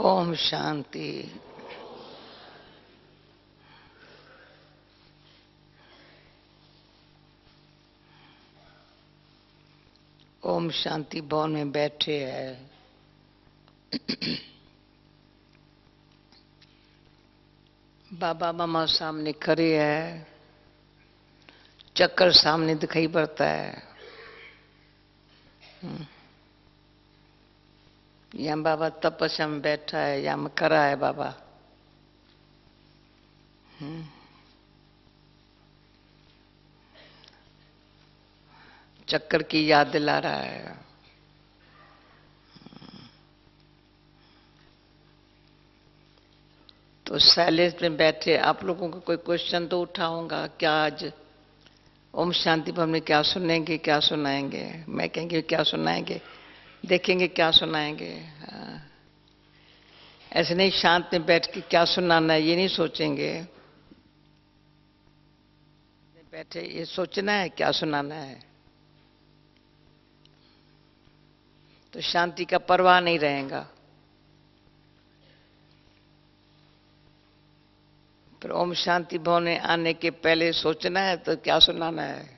ओम शांति। ओम शांति भवन में बैठे हैं। बाबा मामा सामने खड़े है, चक्कर सामने दिखाई पड़ता है। यहाँ बाबा तपस्या में बैठा है, यहाँ में खड़ा है बाबा। चक्कर की याद दिला रहा है। तो साइलेंस में बैठे आप लोगों को कोई क्वेश्चन तो उठाऊंगा क्या? आज ओम शांति भवन में क्या सुनेंगे, क्या सुनाएंगे? मैं कहेंगे क्या सुनाएंगे, देखेंगे क्या सुनाएंगे। ऐसे नहीं शांत में बैठ के क्या सुनाना है ये नहीं सोचेंगे, बैठे ये सोचना है क्या सुनाना है। तो शांति का परवाह नहीं रहेगा। फिर ओम शांति भवन में आने के पहले सोचना है तो क्या सुनाना है।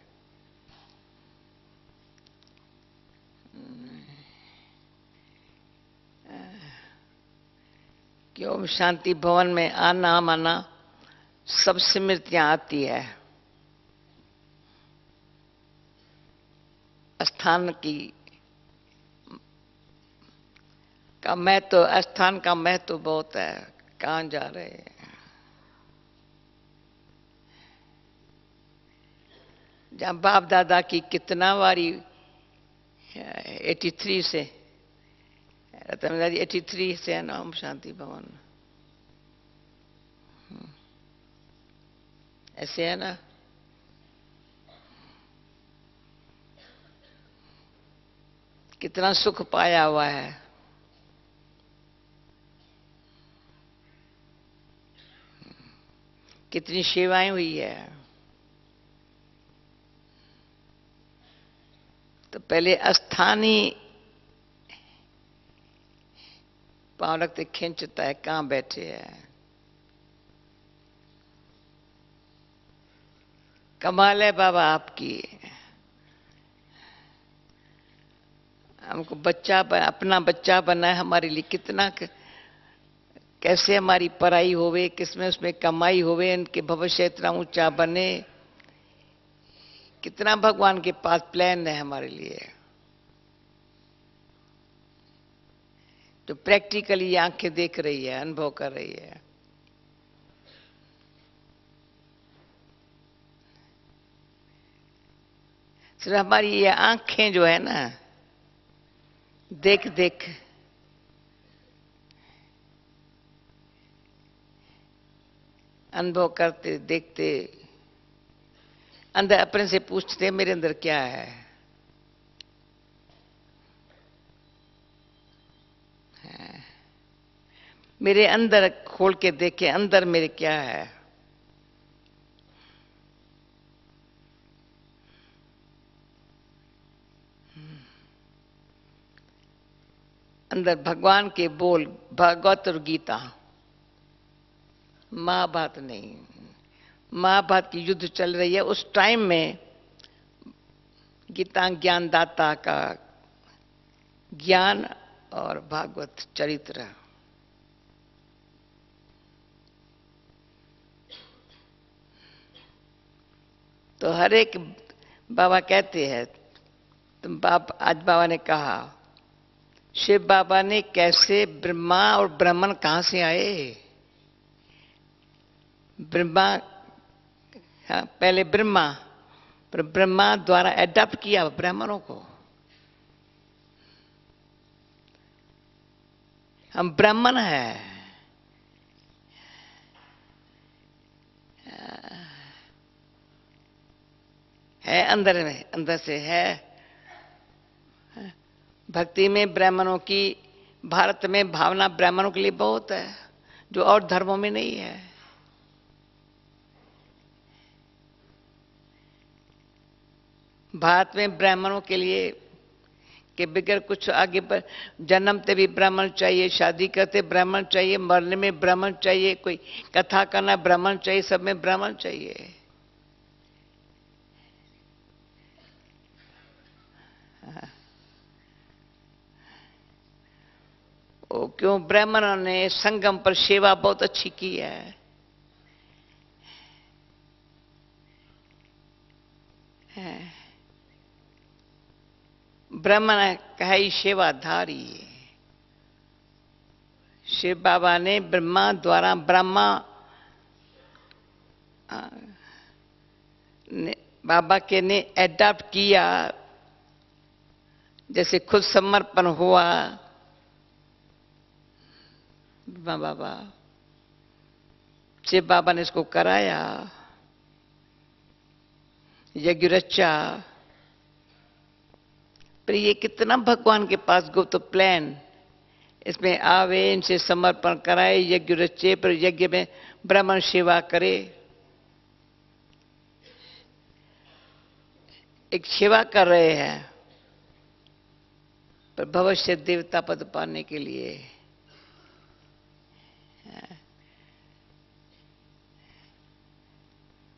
कि ओम शांति भवन में आना माना सब स्मृतियां आती है। स्थान की का महत्व, स्थान का महत्व बहुत है। कहाँ जा रहे हैं? जहाँ बाप दादा की कितना बारी 83 से रतन 83 से है ना ओम शांति भवन। ऐसे है ना। कितना सुख पाया हुआ है। कितनी सेवाएं हुई है। तो पहले स्थानीय पांव रखते खींचता है, कहाँ बैठे हैं। कमाल है बाबा आपकी। हमको बच्चा अपना बच्चा बना है हमारे लिए। कितना कैसे हमारी पढ़ाई होवे, किसमें उसमें कमाई होवे, इनके भविष्य इतना ऊंचा बने, कितना भगवान के पास प्लान है हमारे लिए। तो प्रैक्टिकली आंखें देख रही है, अनुभव कर रही है। सिर्फ हमारी ये आंखें जो है ना, देख देख अनुभव करते देखते अंदर अपने से पूछते मेरे अंदर क्या है। मेरे अंदर खोल के देखे, अंदर मेरे क्या है। अंदर भगवान के बोल, भागवत और गीता, महाभारत नहीं। महाभारत की युद्ध चल रही है उस टाइम में गीता ज्ञानदाता का ज्ञान और भागवत चरित्र। तो हर एक बाबा कहते हैं, तुम आज बाबा ने कहा, शिव बाबा ने कैसे ब्रह्मा और ब्राह्मण कहां से आए। ब्रह्मा, हाँ, पहले ब्रह्मा, पर ब्रह्मा द्वारा एडॉप्ट किया ब्राह्मणों को। हम ब्राह्मण हैं। है अंदर में, अंदर से है। भक्ति में ब्राह्मणों की, भारत में भावना ब्राह्मणों के लिए बहुत है, जो और धर्मों में नहीं है। भारत में ब्राह्मणों के लिए कि बगैर कुछ आगे पर जन्मते भी ब्राह्मण चाहिए, शादी करते ब्राह्मण चाहिए, मरने में ब्राह्मण चाहिए, कोई कथा करना ब्राह्मण चाहिए, सब में ब्राह्मण चाहिए। वो क्यों ब्राह्मणों ने संगम पर सेवा बहुत अच्छी की है। ब्राह्मण का ही सेवाधारी। शिव बाबा ने ब्रह्मा द्वारा ब्रह्मा बाबा के ने एडॉप्ट किया, जैसे खुद समर्पण हुआ ब्रह्मा बाबा, शिव बाबा ने इसको कराया, यज्ञ रचा। पर ये कितना भगवान के पास गुप्त प्लान, इसमें आवे, इनसे समर्पण कराए, यज्ञ रचे, पर यज्ञ में ब्राह्मण सेवा करे। एक सेवा कर रहे हैं पर भविष्य देवता पद पाने के लिए।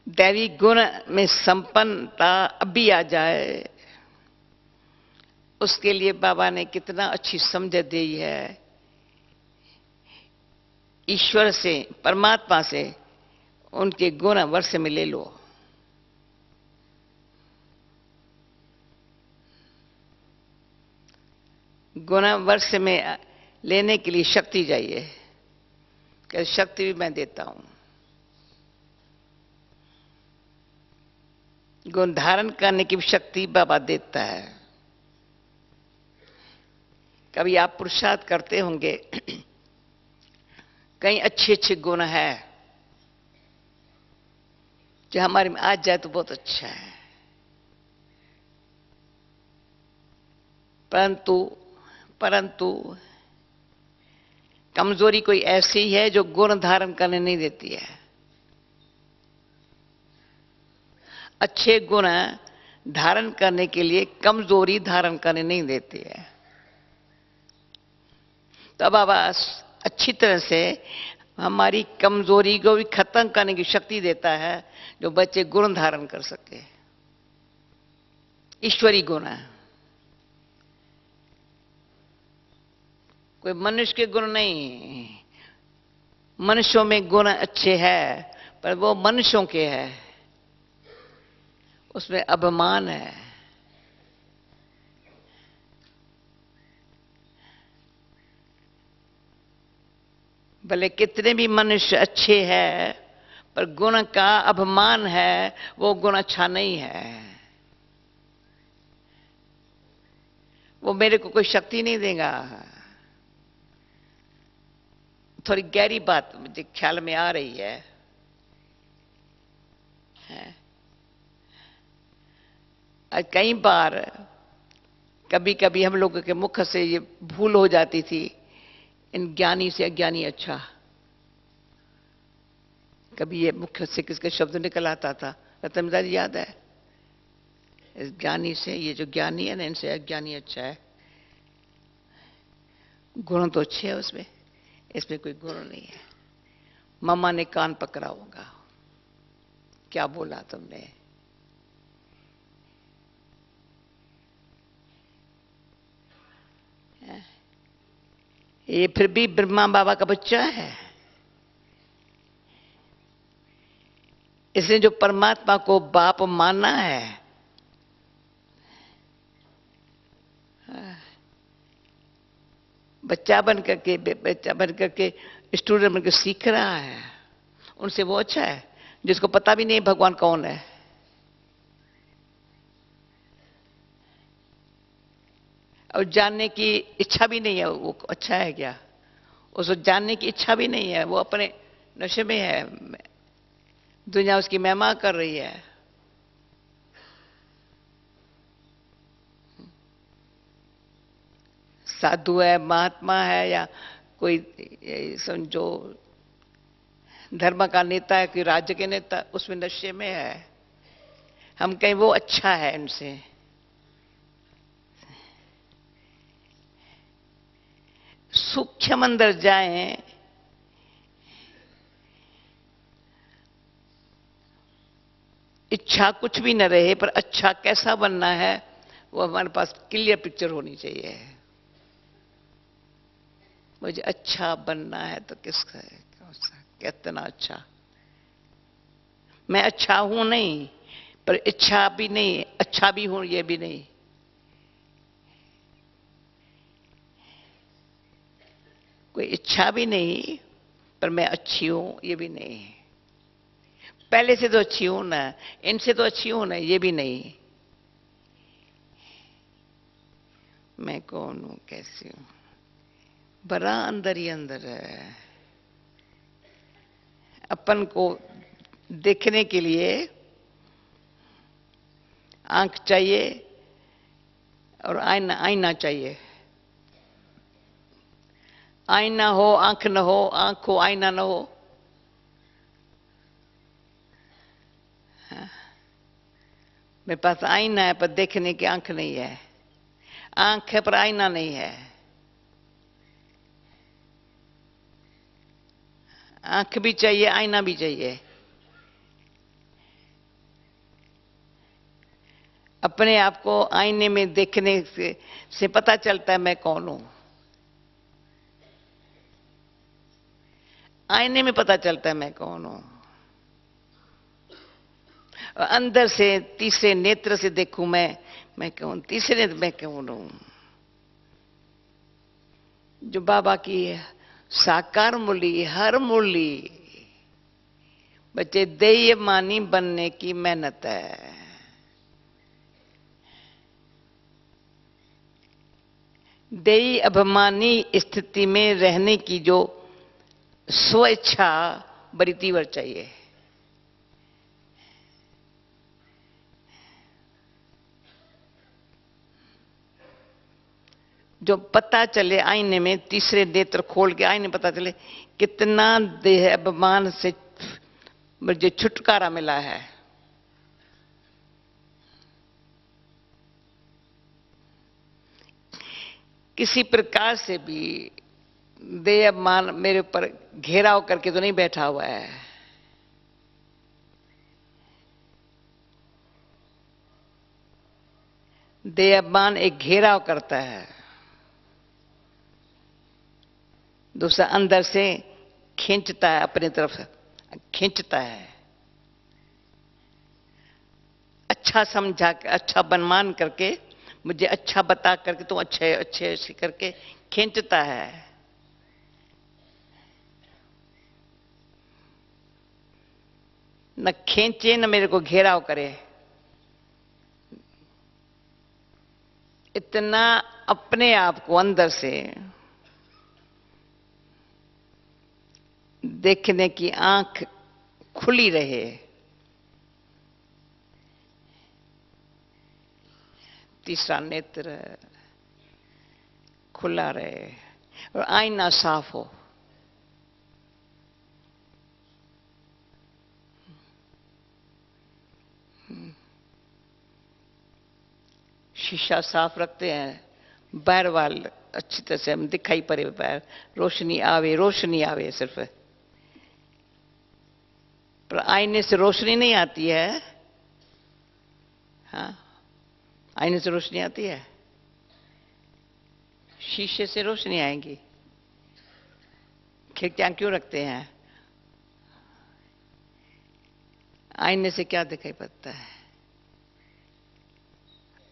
दैवी गुण में संपन्नता अभी आ जाए, उसके लिए बाबा ने कितना अच्छी समझ दी है। ईश्वर से, परमात्मा से उनके गुण वर्ष में ले लो। गुण वर्ष में लेने के लिए शक्ति चाहिए, कि शक्ति भी मैं देता हूं। गुण धारण करने की शक्ति बाबा देता है। कभी आप पुरुषार्थ करते होंगे, कई अच्छे अच्छे गुण है जो हमारे में आ जाए तो बहुत अच्छा है, परंतु कमजोरी कोई ऐसी है जो गुण धारण करने नहीं देती है। अच्छे गुण धारण करने के लिए कमजोरी धारण करने नहीं देती है। तो अब अच्छी तरह से हमारी कमजोरी को भी खत्म करने की शक्ति देता है, जो बच्चे गुण धारण कर सके। ईश्वरी गुण है, कोई मनुष्य के गुण नहीं। मनुष्यों में गुण अच्छे हैं पर वो मनुष्यों के हैं, उसमें अभिमान है। भले कितने भी मनुष्य अच्छे हैं पर गुण का अभिमान है, वो गुण अच्छा नहीं है। वो मेरे को कोई शक्ति नहीं देगा। थोड़ी गहरी बात मुझे ख्याल में आ रही है। कई बार कभी कभी हम लोगों के मुख से ये भूल हो जाती थी, इन ज्ञानी से अज्ञानी अच्छा। कभी ये मुख से किसके शब्द निकल आता था, रतनदास याद है? इस ज्ञानी से, ये जो ज्ञानी है ना, इनसे अज्ञानी अच्छा है। गुण तो अच्छे है उसमें, इसमें कोई गुण नहीं है। मम्मा ने कान पकड़ा होगा, क्या बोला तुमने? ये फिर भी ब्रह्मा बाबा का बच्चा है। इसने जो परमात्मा को बाप माना है, बच्चा बन करके स्टूडेंट बनकर सीख रहा है, उनसे वो अच्छा है जिसको पता भी नहीं भगवान कौन है। और जानने की इच्छा भी नहीं है, वो अच्छा है क्या? उसको जानने की इच्छा भी नहीं है, वो अपने नशे में है, दुनिया उसकी महिमा कर रही है। साधु है, महात्मा है, या कोई समझो धर्म का नेता है, कोई राज्य के नेता, उसमें नशे में है। हम कहें वो अच्छा है इनसे। सूक्ष्म अंदर जाएं, इच्छा कुछ भी न रहे, पर अच्छा कैसा बनना है वो हमारे पास क्लियर पिक्चर होनी चाहिए। मुझे अच्छा बनना है तो किसका है, कितना अच्छा। मैं अच्छा हूं नहीं, पर इच्छा भी नहीं, अच्छा भी हूं ये भी नहीं। कोई इच्छा भी नहीं, पर मैं अच्छी हूं ये भी नहीं। पहले से तो अच्छी हूं ना, इनसे तो अच्छी हूं ना ये भी नहीं। मैं कौन हूं, कैसी हूं, बड़ा अंदर ही अंदर है। अपन को देखने के लिए आंख चाहिए और आईना, आईना चाहिए। आईना हो, आंख न हो, आंख हो, आईना न हो। मेरे पास आईना है पर देखने की आंख नहीं है, आंख है पर आईना नहीं है। आंख भी चाहिए, आईना भी चाहिए। अपने आप को आईने में देखने से पता चलता है मैं कौन हूं। आईने में पता चलता है मैं कौन हूं। और अंदर से तीसरे नेत्र से देखूं मैं कौन, तीसरे मैं कौन हूं। जो बाबा की साकार मुरली, हर मुरली बच्चे देय मानी बनने की मेहनत है। देयी अभिमानी स्थिति में रहने की जो स्वेच्छा बड़ी तीव्र चाहिए। जो पता चले आईने में, तीसरे नेत्र खोल के आईने पता चले कितना देह अभिमान से मुझे छुटकारा मिला है। किसी प्रकार से भी देह अभिमान मेरे ऊपर घेराव करके तो नहीं बैठा हुआ है। देह अभिमान एक घेराव करता है, दूसरा अंदर से खींचता है, अपनी तरफ खींचता है। अच्छा समझा, अच्छा बनमान करके, मुझे अच्छा बता करके, तुम अच्छे अच्छे अच्छे करके खींचता है। न खींचे न मेरे को घेराव करे। इतना अपने आप को अंदर से देखने की आंख खुली रहे, तीसरा नेत्र खुला रहे और आईना साफ हो। शीशा साफ रखते हैं, बाहर वाल अच्छी तरह से हम दिखाई पड़े, बाहर रोशनी आवे, रोशनी आवे सिर्फ। पर आईने से रोशनी नहीं आती है। हाँ, आईने से रोशनी आती है, शीशे से रोशनी आएगी। खिड़कियां क्यों रखते हैं? आईने से क्या दिखाई पड़ता है?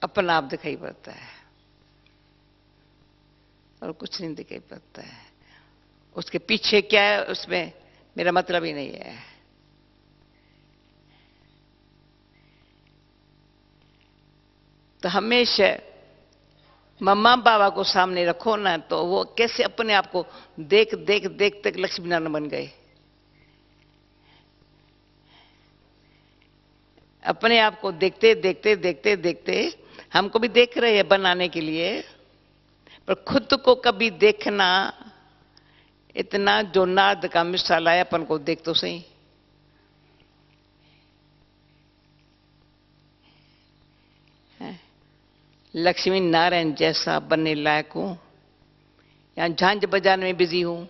अपना आप दिखाई पड़ता है और कुछ नहीं दिखाई पड़ता है। उसके पीछे क्या है उसमें मेरा मतलब ही नहीं है। तो हमेशा मम्मा बाबा को सामने रखो ना, तो वो कैसे अपने आप को देख देख देख तक लक्ष्मी नारायण बन गए। अपने आप को देखते देखते देखते देखते हमको भी देख रहे हैं बनाने के लिए, पर खुद को कभी देखना, इतना जो नाद का मिसाल आया अपन को देख तो सही। लक्ष्मी नारायण जैसा बनने लायक हूं यहां झांझ बजाने में बिजी हूं।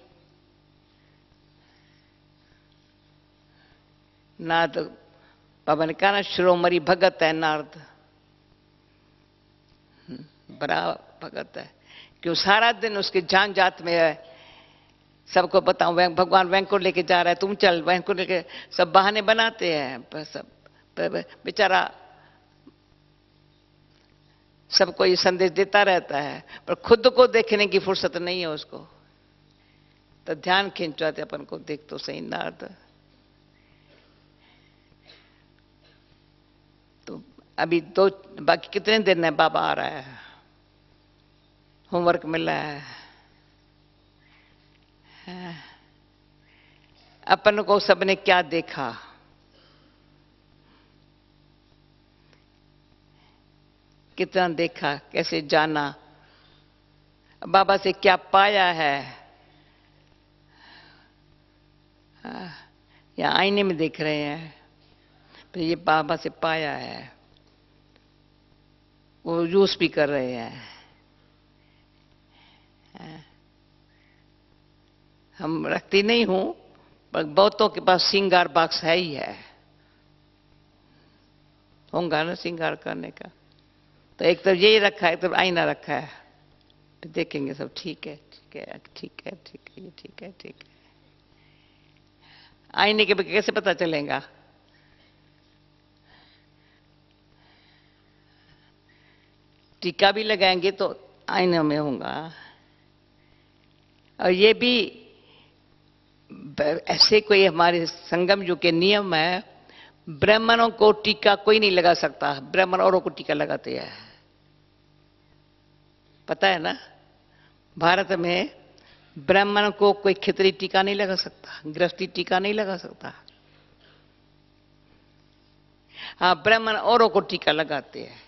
नारद बाबा ने कहा ना, शिरोमणि भगत है नारद, बड़ा भगत है। क्यों सारा दिन उसके जान जात में है। सबको बताऊं भगवान वैंकुंठ लेके जा रहा है, तुम चल वैंकुंठ लेके, सब बहाने बनाते हैं। सब बेचारा सबको ये संदेश देता रहता है, पर खुद को देखने की फुर्सत नहीं है उसको। तो ध्यान खींचवाते अपन को, देख तो सही नारद। तो अभी दो बाकी कितने दिन है, बाबा आ रहा है, होमवर्क मिला है। अपन को सबने क्या देखा, कितना देखा, कैसे जाना, बाबा से क्या पाया है। या आईने में देख रहे हैं, तो ये बाबा से पाया है, वो यूज भी कर रहे हैं। हम रखती नहीं हूं, पर बहुतों के पास श्रृंगार बॉक्स है ही है, होगा ना श्रृंगार करने का। तो एक तो यही रखा है, एक तो आईना रखा है, तो देखेंगे सब ठीक है, ठीक है, ठीक है, ठीक है, ये ठीक है, ठीक है। आईने के बगैर कैसे पता चलेगा? टीका भी लगाएंगे तो आईने में होगा। और ये भी ऐसे कोई हमारे संगम युग के नियम है, ब्राह्मणों को टीका कोई नहीं लगा सकता, ब्राह्मण औरों को टीका लगाते हैं, पता है ना। भारत में ब्राह्मण को कोई खितरी टीका नहीं लगा सकता, गृहस्थी टीका नहीं लगा सकता। हाँ, ब्राह्मण औरों को टीका लगाते हैं।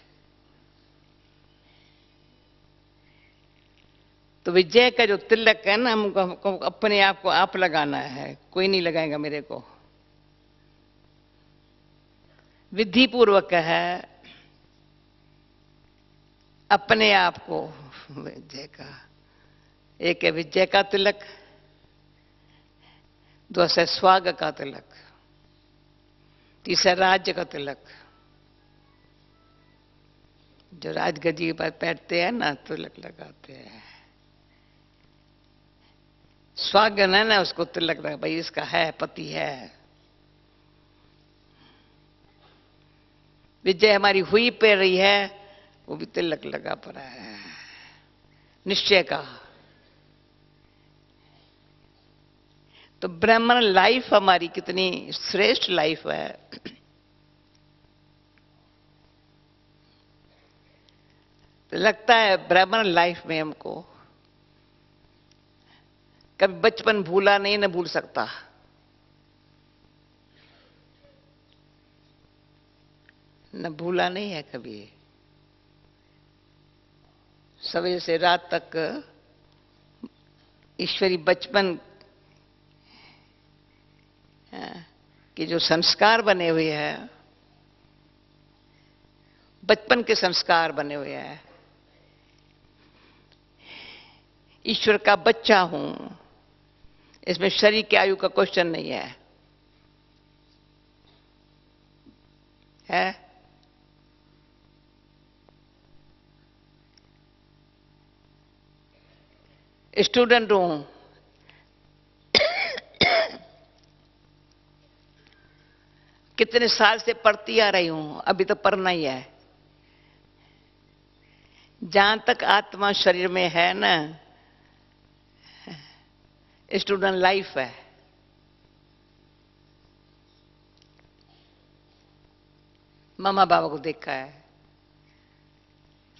तो विजय का जो तिलक है ना, हमको अपने आप को आप लगाना है, कोई नहीं लगाएगा मेरे को। विधि पूर्वक है, अपने आप को विजय का। एक है विजय का तिलक, दूसरा स्वाग का तिलक, तीसरा राज्य का तिलक। जो राजगद्दी के पास बैठते हैं ना, तिलक लगाते हैं। स्वागन है ना, उसको तिलक लगा, भाई इसका है, पति है। विजय हमारी हुई पे रही है, वो भी तिलक लगा पड़ा है, निश्चय का। तो ब्राह्मण लाइफ हमारी कितनी श्रेष्ठ लाइफ है। तो लगता है ब्राह्मण लाइफ में हमको कभी बचपन भूला नहीं, न भूल सकता। न भूला नहीं है कभी। सवेरे से रात तक ईश्वरी बचपन के जो संस्कार बने हुए हैं, बचपन के संस्कार बने हुए हैं। ईश्वर का बच्चा हूं, इसमें शरीर की आयु का क्वेश्चन नहीं है। स्टूडेंट हूं, कितने साल से पढ़ती आ रही हूं, अभी तो पढ़ना ही है। जहां तक आत्मा शरीर में है ना, स्टूडेंट लाइफ है। मामा बाबा को देखा है,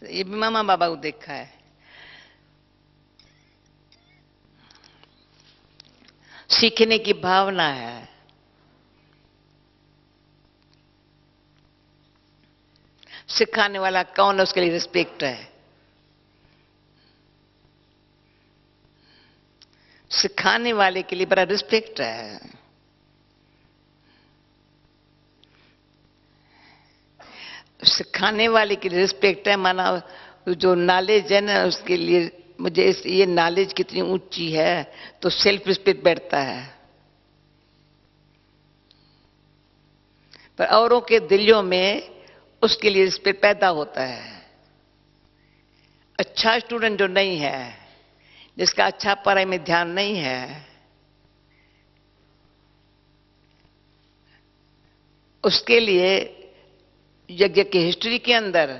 ये भी मामा बाबा को देखा है। सीखने की भावना है। सिखाने वाला कौन है, उसके लिए रिस्पेक्ट है। सिखाने वाले के लिए बड़ा रिस्पेक्ट है। सिखाने वाले के लिए रिस्पेक्ट है, माना जो नॉलेज है ना, उसके लिए मुझे ये नॉलेज कितनी ऊंची है, तो सेल्फ रिस्पेक्ट बैठता है। पर औरों के दिलों में उसके लिए रिस्पेक्ट पैदा होता है। अच्छा स्टूडेंट जो नहीं है, जिसका अच्छा पढ़ाई में ध्यान नहीं है, उसके लिए यज्ञ की हिस्ट्री के अंदर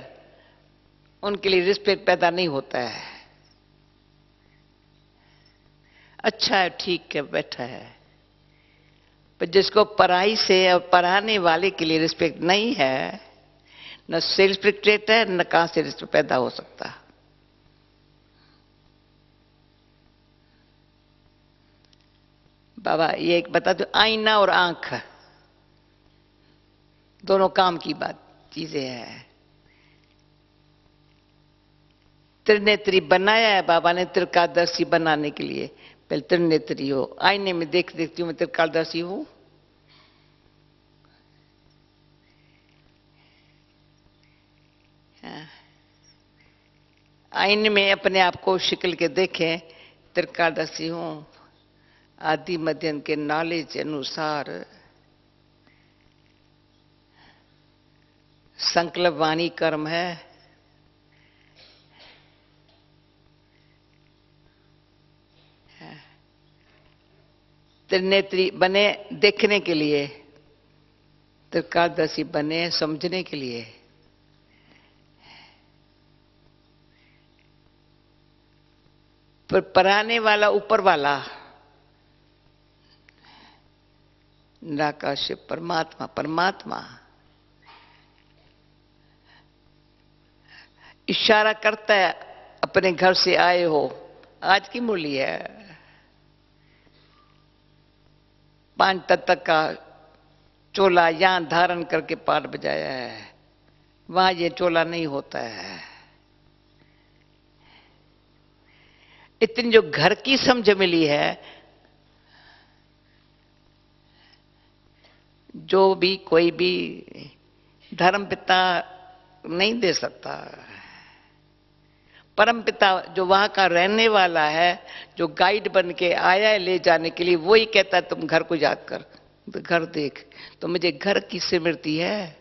उनके लिए रिस्पेक्ट पैदा नहीं होता है। अच्छा है, ठीक है, बैठा है। पर जिसको पढ़ाई से और पढ़ाने वाले के लिए रिस्पेक्ट नहीं है, न सेल्फ रिस्पेक्ट है, न कहां से रिस्पेक्ट पैदा हो सकता। बाबा ये एक बता दो, आईना और आंख दोनों काम की बात चीजें हैं। त्रिनेत्री बनाया है बाबा ने त्रिकालदर्शी बनाने के लिए। पहले त्रिनेत्री हो, आईने में देखती हूं मैं त्रिकालदर्शी हूं। आईने में अपने आप को शिकल के देखें, त्रिकालदर्शी हूं। आदि मध्यम के नॉलेज अनुसार संकल्प वाणी कर्म है। त्रिनेत्री बने देखने के लिए, त्रिकालदर्शी बने समझने के लिए। पर पढ़ाने वाला ऊपर वाला निराकाश परमात्मा, परमात्मा इशारा करता है, अपने घर से आए हो। आज की मूली है, 5 तत्व का चोला यहां धारण करके पाठ बजाया है, वहां ये चोला नहीं होता है। इतनी जो घर की समझ मिली है, जो भी कोई भी धर्म पिता नहीं दे सकता। परम पिता जो वहां का रहने वाला है, जो गाइड बन के आया है ले जाने के लिए, वही कहता है तुम घर को याद कर, घर देख। तो मुझे घर की स्मृति है।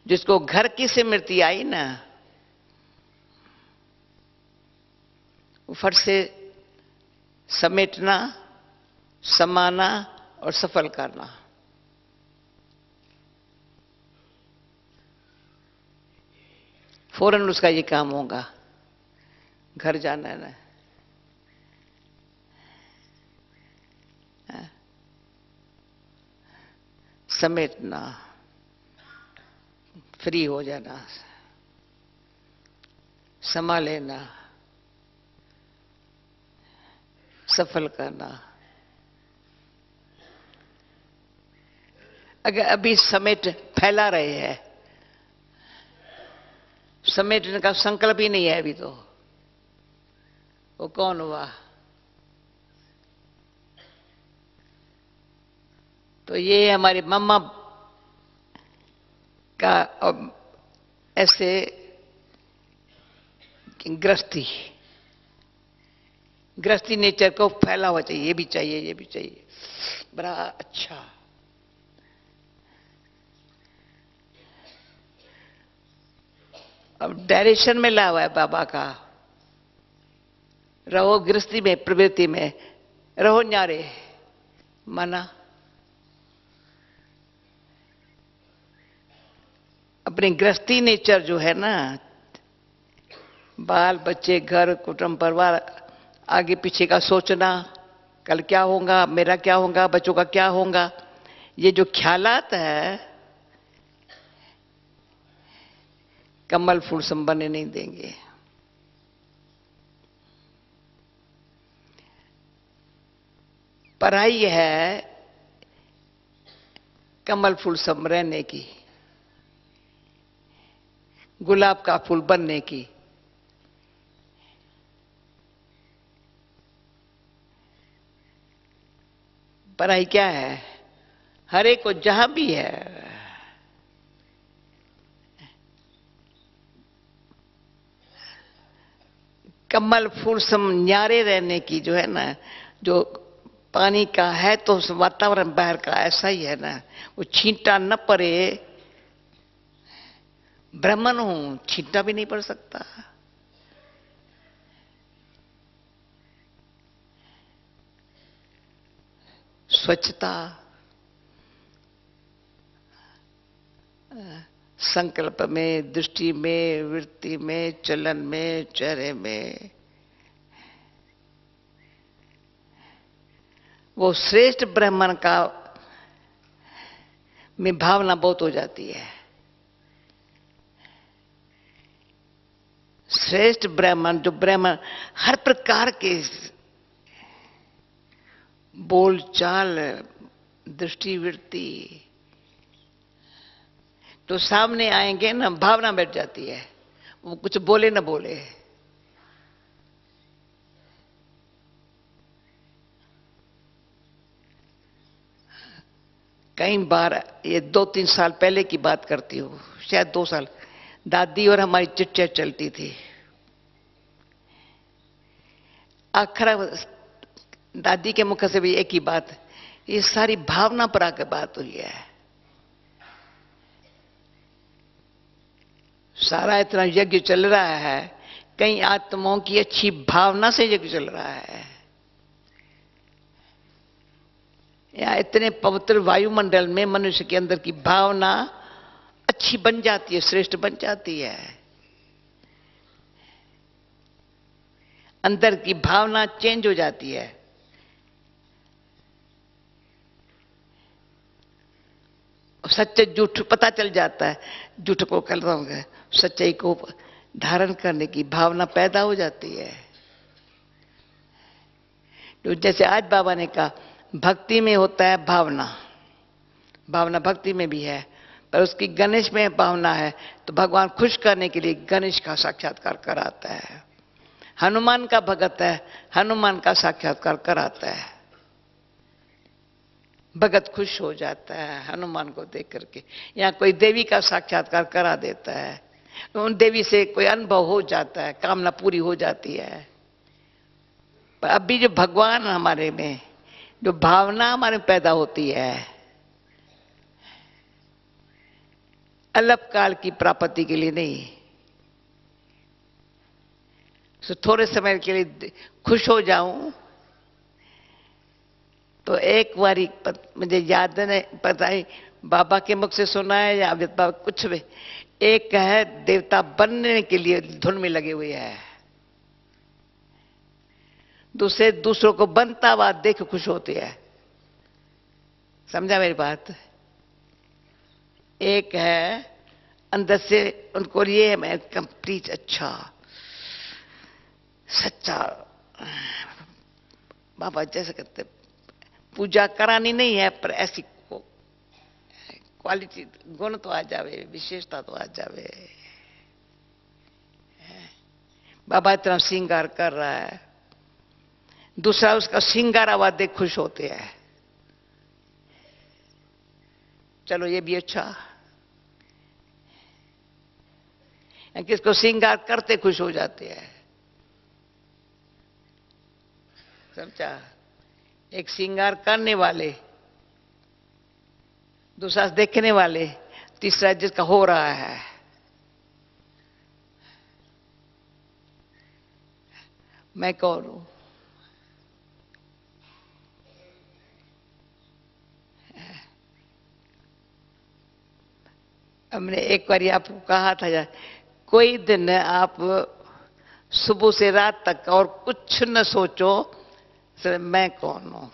जिसको घर की स्मृति आई ना, फट से समेटना, समाना और सफल करना। फौरन उसका ये काम होगा। घर जाना है ना, समेटना, फ्री हो जाना, समा लेना, सफल करना। अगर अभी समेट फैला रहे हैं, समेटने का संकल्प ही नहीं है अभी, तो वो कौन हुआ? तो ये हमारी मम्मा का ऐसे गृहस्थी नेचर को फैला हुआ चाहिए, ये भी चाहिए, ये भी चाहिए, बड़ा अच्छा। अब डायरेक्शन में ला हुआ है बाबा का, रहो गृहस्थी में, प्रवृत्ति में रहो, न्यारे माना। अपनी गृहस्थी नेचर जो है ना, बाल बच्चे घर कुटुंब परिवार, आगे पीछे का सोचना, कल क्या होगा, मेरा क्या होगा, बच्चों का क्या होगा, ये जो ख्यालात है, कमल फूल सम बनने नहीं देंगे। पढ़ाई है कमल फूल सम रहने की, गुलाब का फूल बनने की। पढ़ाई क्या है? हर एक को जहां भी है, कमल फूल सम न्यारे रहने की जो है ना, जो पानी का है तो वातावरण बाहर का ऐसा ही है ना, वो छींटा न पड़े। ब्राह्मण हूं, छींटा भी नहीं पड़ सकता। स्वच्छता, संकल्प में, दृष्टि में, वृत्ति में, चलन में, चेहरे में, वो श्रेष्ठ ब्राह्मण का में भावना बहुत हो जाती है। श्रेष्ठ ब्राह्मण, जो ब्राह्मण हर प्रकार के बोल चाल, दृष्टि, वृत्ति, तो सामने आएंगे ना, भावना बैठ जाती है, वो कुछ बोले ना बोले। कई बार, ये 2-3 साल पहले की बात करती हूँ, शायद 2 साल, दादी और हमारी चिट्ठियां चलती थी। आखिर दादी के मुख से भी एक ही बात, ये सारी भावना पर आकर बात हुई है। सारा इतना यज्ञ चल रहा है, कई आत्माओं की अच्छी भावना से यज्ञ चल रहा है। या इतने पवित्र वायुमंडल में मनुष्य के अंदर की भावना अच्छी बन जाती है, श्रेष्ठ बन जाती है। अंदर की भावना चेंज हो जाती है। सच्चे झूठ पता चल जाता है, झूठ को सच्चाई को धारण करने की भावना पैदा हो जाती है। तो जैसे आज बाबा ने कहा, भक्ति में होता है भावना, भावना भक्ति में भी है, पर उसकी गणेश में भावना है तो भगवान खुश करने के लिए गणेश का साक्षात्कार कराता है। हनुमान का भगत है, हनुमान का साक्षात्कार कराता है, भगत खुश हो जाता है हनुमान को देख करके। या कोई देवी का साक्षात्कार करा देता है, उन देवी से कोई अनुभव हो जाता है, कामना पूरी हो जाती है। पर अभी जो भगवान हमारे में, जो भावना हमारे में पैदा होती है, अल्पकाल की प्राप्ति के लिए नहीं, तो थोड़े समय के लिए खुश हो जाऊं तो एक बारी मुझे याद नहीं, पता ही बाबा के मुख से सुना है या बाबा कुछ भी, एक है देवता बनने के लिए धुन में लगे हुए हैं, दूसरों को बनता हुआ देख खुश होते हैं। समझा मेरी बात? एक है अंदर से उनको ये है, मैं कंप्लीट अच्छा सच्चा बाबा जैसे कहते, पूजा करानी नहीं है पर ऐसी क्वालिटी, गुण तो आ जावे, विशेषता तो आ जावे। बाबा इतना श्रृंगार कर रहा है, दूसरा उसका श्रृंगार आवाज देख खुश होते हैं, चलो ये भी अच्छा। किसको श्रृंगार करते खुश हो जाते हैं। समझा? एक श्रृंगार करने वाले, दूसरा देखने वाले, तीसरा जिसका हो रहा है। मैं कौन हूं? हमने एक बार आपको कहा था, कोई दिन आप सुबह से रात तक और कुछ न सोचो, सर मैं कौन हूं।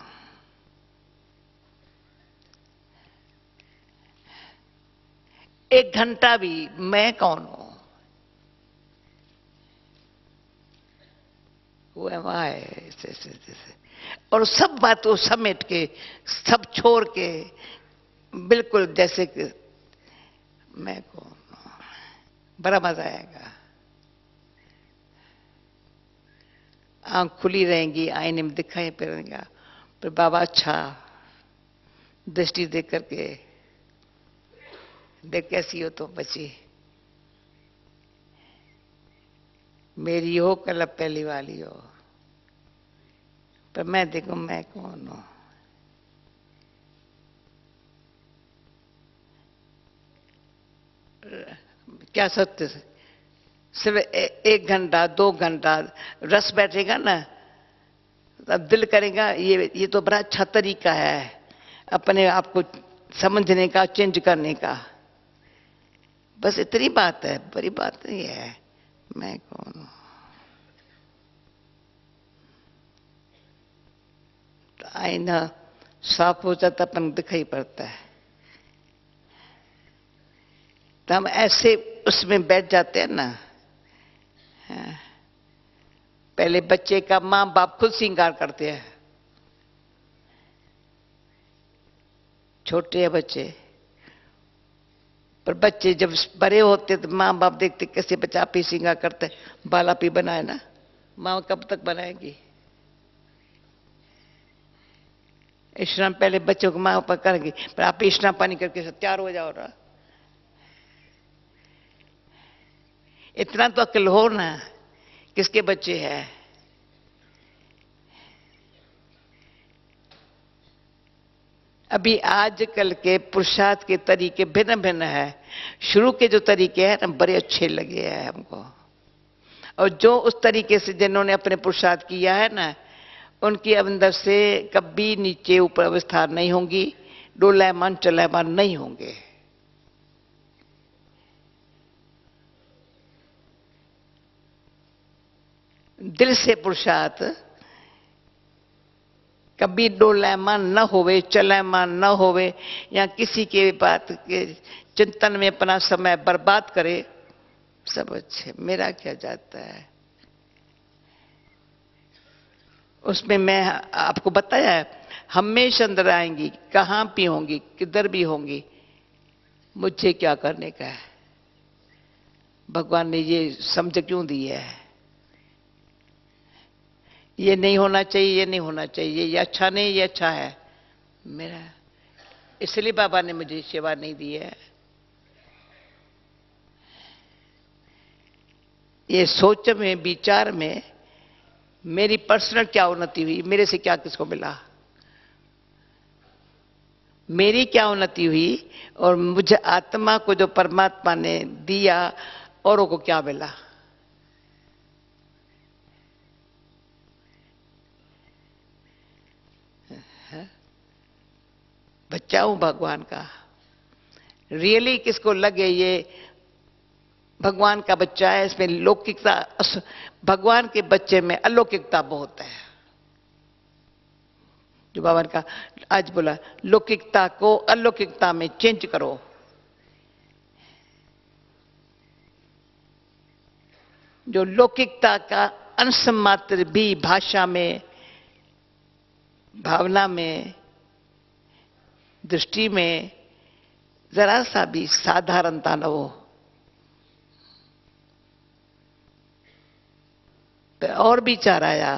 एक घंटा भी मैं कौन हूं, वो है और सब बातों समेट के, सब छोड़ के, बिल्कुल जैसे कि मैं कौन हूं, बड़ा मजा आएगा। आंख खुली रहेंगी, आईने में दिखाई पड़ेगा, पर बाबा अच्छा दृष्टि देख करके, देख कैसी हो तो बची। मेरी हो कल पहली वाली हो, पर मैं देखो मैं कौन हूं। क्या सत्य से सिर्फ 1 घंटा 2 घंटा रस बैठेगा ना, तब दिल करेगा ये तो बड़ा अच्छा तरीका है अपने आप को समझने का, चेंज करने का। बस इतनी बात है, बड़ी बात नहीं है मैं कौन हूं। तो आईना साफ हो जाता, अपन दिखाई पड़ता है, तो हम ऐसे उसमें बैठ जाते हैं ना। हाँ। पहले बच्चे का मां बाप खुद श्रृंगार करते हैं, छोटे हैं बच्चे, पर बच्चे जब बड़े होते तो मां बाप देखते कैसे बच्चा आप ही श्रृंगार करते, बाल आप ही बनाए ना, मां कब तक बनाएगी। स्नान पहले बच्चों को मां ऊपर करेंगी, पर आप ही स्नान पानी करके तैयार हो जाओ ना। इतना तो अक्ल हो ना, किसके बच्चे हैं। अभी आजकल के पुरुषार्थ के तरीके भिन्न भिन्न है। शुरू के जो तरीके हैं ना बड़े अच्छे लगे हैं हमको, और जो उस तरीके से जिन्होंने अपने पुरुषार्थ किया है ना, उनके अंदर से कभी नीचे ऊपर अवस्था नहीं होंगी, डोलायमान चलायमान नहीं होंगे। दिल से पुरुषार्थ कभी डोलायमान न होवे, चलायमान न होवे, या किसी के बात के चिंतन में अपना समय बर्बाद करे, सब अच्छे, मेरा क्या जाता है उसमें। मैं आपको बताया है, हमेशा अंदर आएंगी, कहां भी होंगी, किधर भी होंगी, मुझे क्या करने का है। भगवान ने ये समझ क्यों दी है, ये नहीं होना चाहिए, ये नहीं होना चाहिए, ये अच्छा नहीं, ये अच्छा है मेरा। इसलिए बाबा ने मुझे सेवा नहीं दी है। ये सोच में, विचार में मेरी पर्सनल क्या उन्नति हुई, मेरे से क्या किसको मिला, मेरी क्या उन्नति हुई, और मुझे आत्मा को जो परमात्मा ने दिया औरों को क्या मिला। बच्चा हूं भगवान का, रियली किसको लगे ये भगवान का बच्चा है, इसमें लौकिकता, भगवान के बच्चे में अलौकिकता बहुत है। जो बाबा ने कहा आज बोला, लौकिकता को अलौकिकता में चेंज करो। जो लौकिकता का अंश मात्र भी भाषा में, भावना में, दृष्टि में जरा सा भी साधारणता न हो, तो और विचार आया।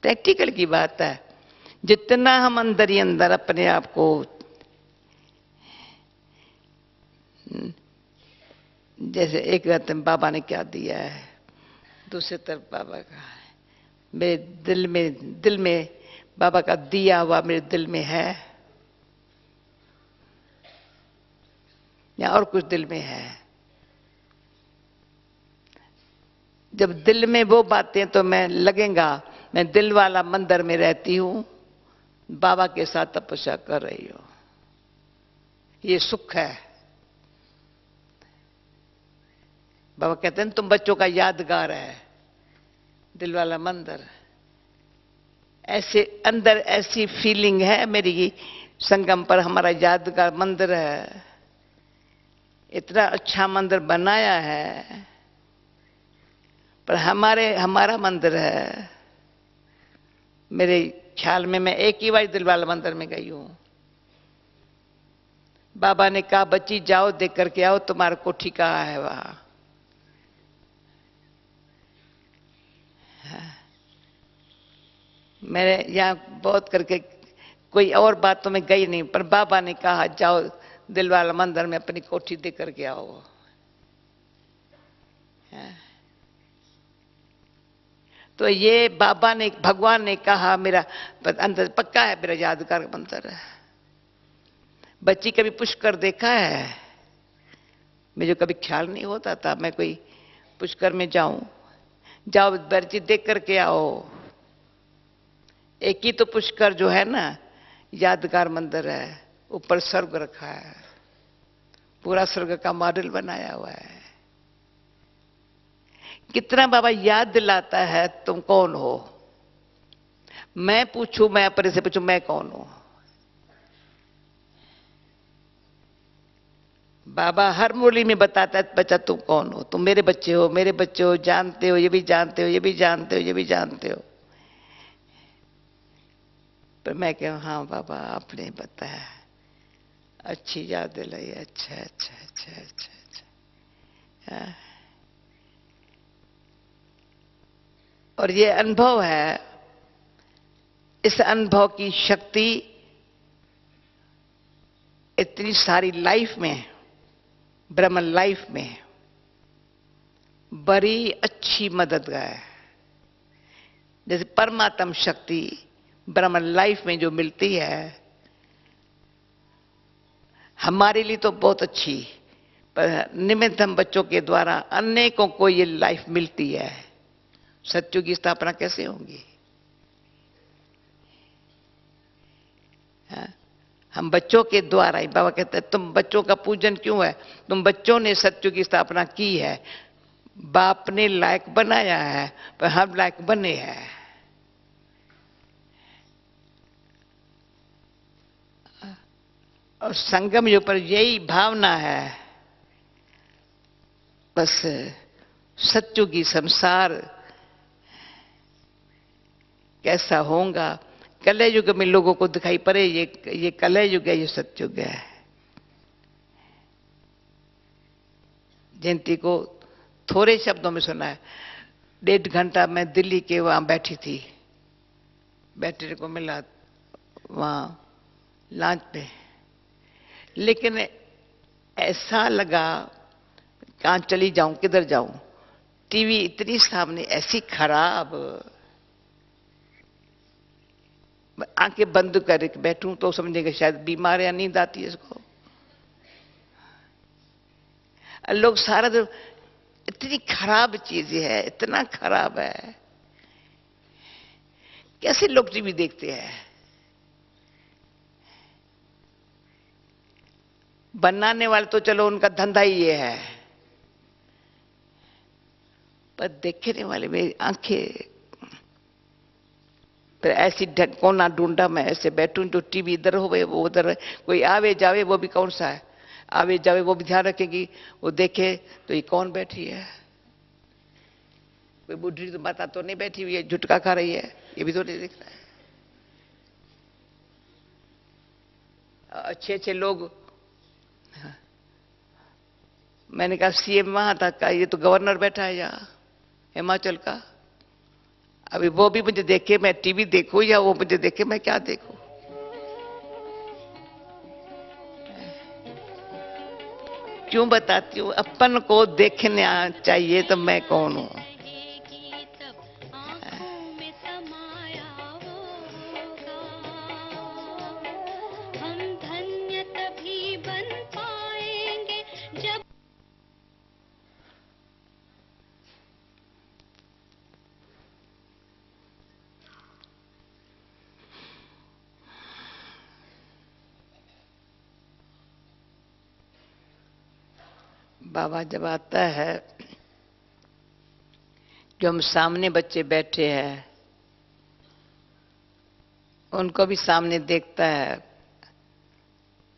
प्रैक्टिकल की बात है, जितना हम अंदर ही अंदर अपने आप को, जैसे एक बात बाबा ने क्या दिया है, दूसरी तरफ बाबा का मेरे दिल में बाबा का दिया हुआ मेरे दिल में है, या और कुछ दिल में है। जब दिल में वो बातें, तो मैं लगेगा मैं दिल वाला मंदिर में रहती हूं, बाबा के साथ तपस्या कर रही हूं, ये सुख है। बाबा कहते हैं तुम बच्चों का यादगार है दिल वाला मंदिर। ऐसे अंदर ऐसी फीलिंग है मेरी, संगम पर हमारा यादगार मंदिर है, इतना अच्छा मंदिर बनाया है, पर हमारा मंदिर है। मेरे ख्याल में मैं एक ही बार दिल वाला मंदिर में गई हूं। बाबा ने कहा बच्ची जाओ देख करके आओ, तुम्हारा कोठी कहाँ है वहां। मैंने यहां बहुत करके कोई और बातों में गई नहीं, पर बाबा ने कहा जाओ दिल वाला मंदिर में अपनी कोठी देख करके आओ। तो ये बाबा ने, भगवान ने कहा, मेरा अंदर पक्का है, मेरा यादगार मंत्र है। बच्ची कभी पुष्कर देखा है? मुझे कभी ख्याल नहीं होता था मैं कोई पुष्कर में जाऊं। जाओ बच्ची देख करके आओ। एक ही तो पुष्कर जो है ना, यादगार मंदिर है, ऊपर स्वर्ग रखा है, पूरा स्वर्ग का मॉडल बनाया हुआ है। कितना बाबा याद दिलाता है तुम कौन हो। मैं पूछूं, मैं अपने से पूछूं, मैं कौन हूं? बाबा हर मुरली में बताता है, बच्चा तुम कौन हो, तुम मेरे बच्चे हो, मेरे बच्चे हो, जानते हो, ये भी जानते हो, ये भी जानते हो, ये भी जानते हो। पर मैं कहूं हाँ बाबा आपने बताया, अच्छी याद दिलाई, अच्छा अच्छा अच्छा अच्छा अच्छा। हाँ। और ये अनुभव है, इस अनुभव की शक्ति इतनी सारी लाइफ में, ब्रह्म लाइफ में बड़ी अच्छी मददगार है। जैसे परमात्म शक्ति ब्रह्म लाइफ में जो मिलती है हमारे लिए तो बहुत अच्छी, पर निमित्त हम बच्चों के द्वारा अनेकों को ये लाइफ मिलती है। सत्युग की स्थापना कैसे होगी? हाँ? हम बच्चों के द्वारा ही, बाबा कहते हैं तुम बच्चों का पूजन क्यों है? तुम बच्चों ने सत्युग की स्थापना की है, बाप ने लायक बनाया है, पर हम लायक बने हैं। और संगम के ऊपर यही भावना है, बस सत्युगी संसार कैसा होगा, कलयुग में लोगों को दिखाई पड़े ये कलयुग है, ये सत्युग है। जयंती को थोड़े शब्दों में सुना है। 1.5 घंटा मैं दिल्ली के वहां बैठी थी, बैठने को मिला वहां लॉन्च पे, लेकिन ऐसा लगा कहां चली जाऊं, किधर जाऊं। टीवी इतनी सामने ऐसी खराब, आंखें बंद करके बैठूं तो समझेंगे शायद बीमार या नींद आती है इसको। लोग सारा दिन, इतनी खराब चीज है, इतना खराब है, कैसे लोग टीवी देखते हैं? बनाने वाले तो चलो उनका धंधा ही ये है, पर देखने वाले मेरी आंखें, फिर ऐसी कोना ढूंढा, मैं ऐसे बैठूं जो टीवी इधर हो वो उधर, कोई आवे जावे वो भी कौन सा है, आवे जावे वो भी ध्यान रखेगी, वो देखे तो ये कौन बैठी है, कोई बुढ़ी तो माता तो नहीं बैठी हुई है झुटका खा रही है, ये भी तो नहीं दिख रहा है। अच्छे अच्छे लोग, मैंने कहा सीएम वहां था, का ये तो गवर्नर बैठा है यहाँ हिमाचल का। अभी वो भी मुझे देखे, मैं टीवी देखूं या वो मुझे देखे, मैं क्या देखूं? क्यों बताती हूँ, अपन को देखने चाहिए तो मैं कौन हूं। बाबा जब आता है, जो हम सामने बच्चे बैठे हैं उनको भी सामने देखता है,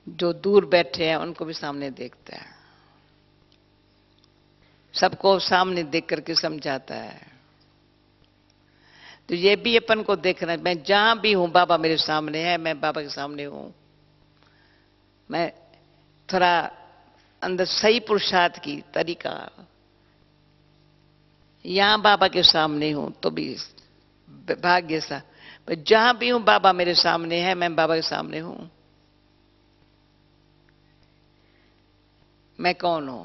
जो दूर बैठे हैं उनको भी सामने देखता है, सबको सामने देख करके समझाता है। तो ये भी अपन को देखना है, मैं जहां भी हूं बाबा मेरे सामने है, मैं बाबा के सामने हूं। मैं थोड़ा अंदर सही पुरुषार्थ की तरीका, यहां बाबा के सामने हूं तो भी भाग्य सा, पर जहां भी हूं बाबा मेरे सामने है, मैं बाबा के सामने हूं। मैं कौन हूं?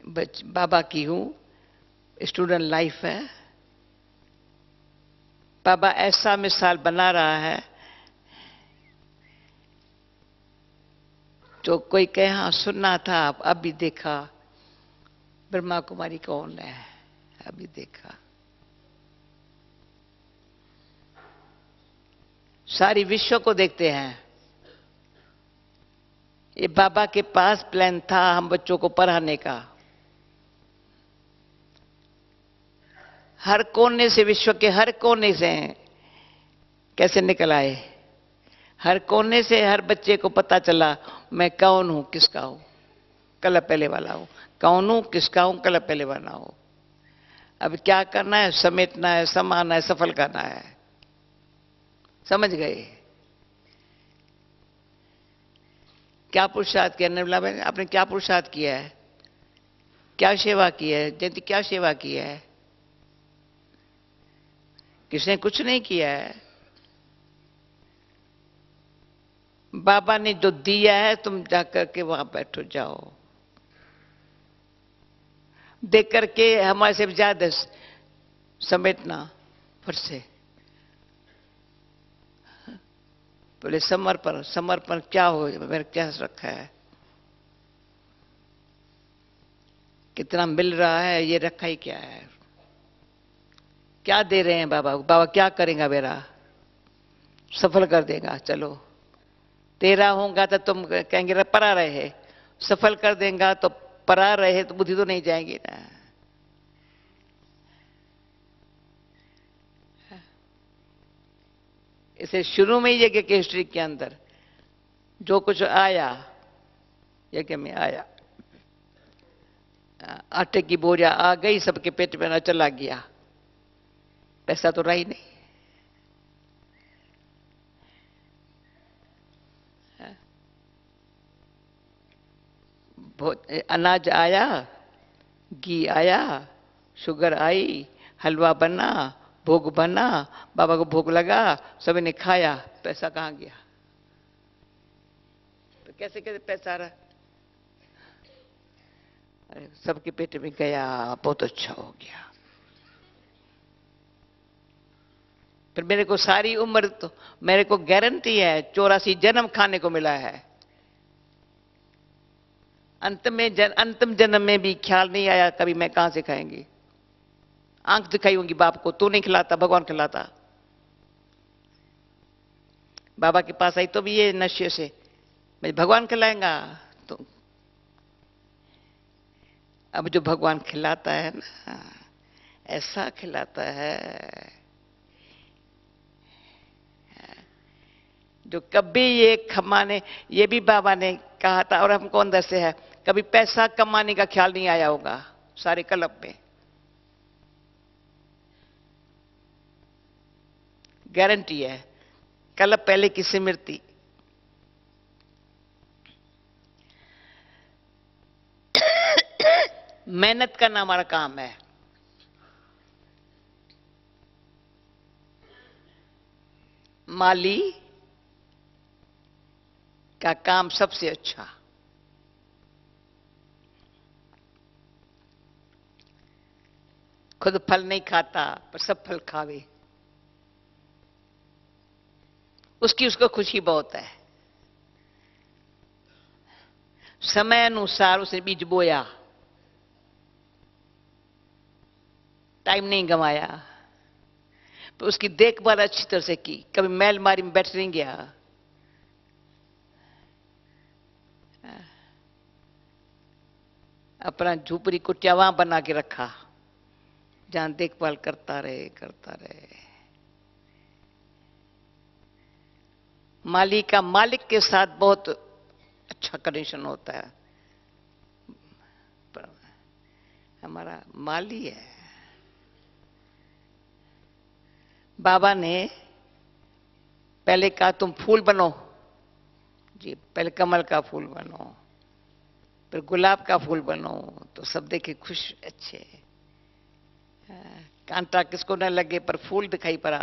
बाबा की हूं, स्टूडेंट लाइफ है। बाबा ऐसा मिसाल बना रहा है जो कोई कहे हाँ सुनना था, अभी देखा ब्रह्मा कुमारी कौन है, अभी देखा। सारी विश्व को देखते हैं। ये बाबा के पास प्लान था हम बच्चों को पढ़ाने का। हर कोने से, विश्व के हर कोने से कैसे निकल आए। हर कोने से हर बच्चे को पता चला मैं कौन हूं, किसका हूं, कल पहले वाला हूं। कौन हूं, किसका हूं, कल पहले वाला हूं। अब क्या करना है, समेटना है, समाना है, सफल करना है। समझ गए? क्या पुरुषार्थ किया निर्मला बहन, आपने क्या पुरुषार्थ किया है, क्या सेवा की है जयंती, क्या सेवा की है? किसने कुछ नहीं किया है। बाबा ने जो दिया है तुम जाकर के वहां बैठो, जाओ देख करके हमारे से ज्यादा समेटना फिर से। बोले समर्पण, समर्पण क्या हो, मेरे क्या रखा है, कितना मिल रहा है, ये रखा ही क्या है। क्या दे रहे हैं बाबा, बाबा क्या करेगा मेरा, सफल कर देगा। चलो तेरा होगा तो तुम कहेंगे परा रहे, सफल कर देगा तो परा रहे तो बुद्धि तो नहीं जाएगी ना। इसे शुरू में ही यज्ञ के हिस्ट्री के अंदर जो कुछ आया यज्ञ में आया, आटे की बोरियां आ गई, सबके पेट में न चला गया, पैसा तो रहा ही नहीं। अनाज आया, घी आया, शुगर आई, हलवा बना, भोग बना, बाबा को भोग लगा, सभी ने खाया, पैसा कहां गया? तो कैसे कैसे पैसा आ रहा? अरे सबके पेट में गया, बहुत अच्छा हो गया। फिर मेरे को सारी उम्र तो मेरे को गारंटी है 84 जन्म खाने को मिला है। अंतिम जन्म में भी ख्याल नहीं आया कभी मैं कहां से खाएंगी। आंख दिखाई होंगी बाप को, तू नहीं खिलाता, भगवान खिलाता। बाबा के पास आई तो भी ये नशे से मैं भगवान खिलाएगा। तो अब जो भगवान खिलाता है ना, ऐसा खिलाता है जो कभी ये कमाने, ये भी बाबा ने कहा था और हमको अंदर से है, कभी पैसा कमाने का ख्याल नहीं आया होगा सारे कल्प में। गारंटी है, कल्प पहले की स्मृति। मेहनत करना हमारा काम है। माली का काम सबसे अच्छा। खुद फल नहीं खाता पर सब फल खावे, उसकी उसको खुशी बहुत है। समय अनुसार उसने बीज बोया, टाइम नहीं गंवाया, तो उसकी देखभाल अच्छी तरह से की, कभी मैल मारी में बैठ नहीं गया। अपना झूपड़ी कुटिया वहां बना के रखा जहां देखभाल करता रहे, करता रहे। माली का मालिक के साथ बहुत अच्छा कनेक्शन होता है। हमारा माली है। बाबा ने पहले कहा तुम फूल बनो जी, पहले कमल का फूल बनो, फिर गुलाब का फूल बनो, तो सब देखे खुश, अच्छे। कांटा किसको न लगे पर फूल दिखाई पड़ा।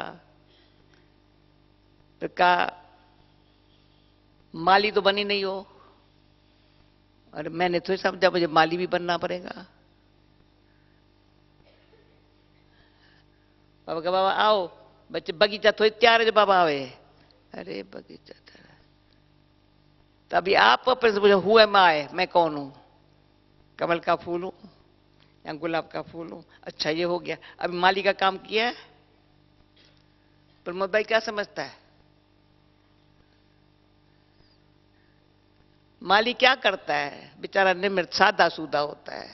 फिर कहा माली तो बनी नहीं हो, और मैंने तो समझा मुझे माली भी बनना पड़ेगा। बाबा का बाबा आओ बच्चे बगीचा थोड़ी तैयार है जो बाबा आवे। अरे बगीचा तैयार। तभी आप अपने से पूछो हु एम आई, मैं कौन हूं? कमल का फूल हूं या गुलाब का फूल हूं? अच्छा ये हो गया। अभी माली का काम किया है। प्रमोद भाई क्या समझता है? माली क्या करता है? बेचारा निमृत सादा सूदा होता है,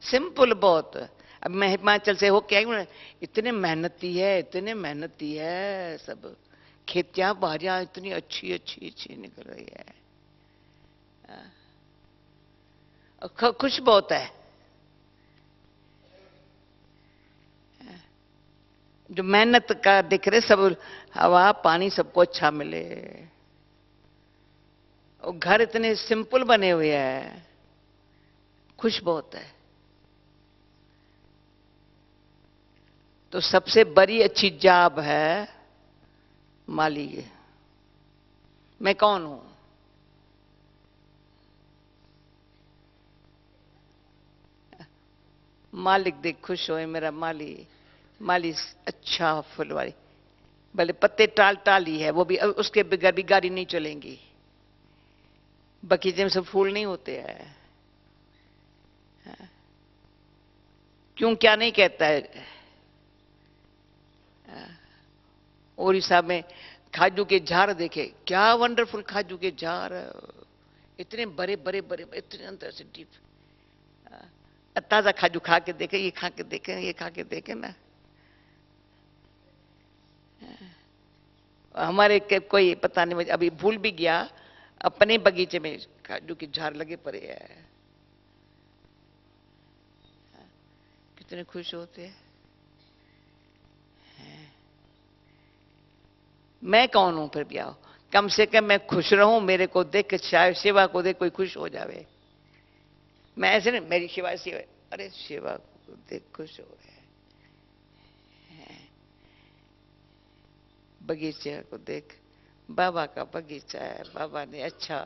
सिंपल बहुत। अब मैं हिमाचल से होके आई हूं ना, इतने मेहनती है, इतने मेहनती है। सब खेतियां बाहरियां इतनी अच्छी अच्छी अच्छी निकल रही है। खुश बहुत है। जो मेहनत का दिख रहे सब, हवा पानी सबको अच्छा मिले, और घर इतने सिंपल बने हुए हैं, खुश बहुत है। तो सबसे बड़ी अच्छी जॉब है माली की। मैं कौन हूं? मालिक देख खुश होए मेरा माली। माली अच्छा फुलवारी, भले पत्ते टाल टाली है वो भी, उसके बगैर भी गाड़ी नहीं चलेंगी। बगीचे में सब फूल नहीं होते हैं। क्यों क्या नहीं कहता है? उड़ीसा में खाजू के झाड़ देखे, क्या वंडरफुल खाजू के झाड़, इतने बड़े बड़े बड़े, इतने अंदर से डीप। ताजा खाजू खा के देखे, ये खा के देखे, ये खा के देखे ना। हमारे कोई पता नहीं, मुझे अभी भूल भी गया, अपने बगीचे में काजू के झाड़ लगे पड़े हैं। कितने खुश होते हैं। मैं कौन हूं फिर भी? आओ कम से कम मैं खुश रहूं, मेरे को देख शायद सेवा को देख कोई खुश हो जावे। मैं ऐसे नहीं मेरी सेवा सेवा, अरे सेवा को देख खुश हो गए। बगीचे को देख, बाबा का बगीचा है, बाबा ने अच्छा।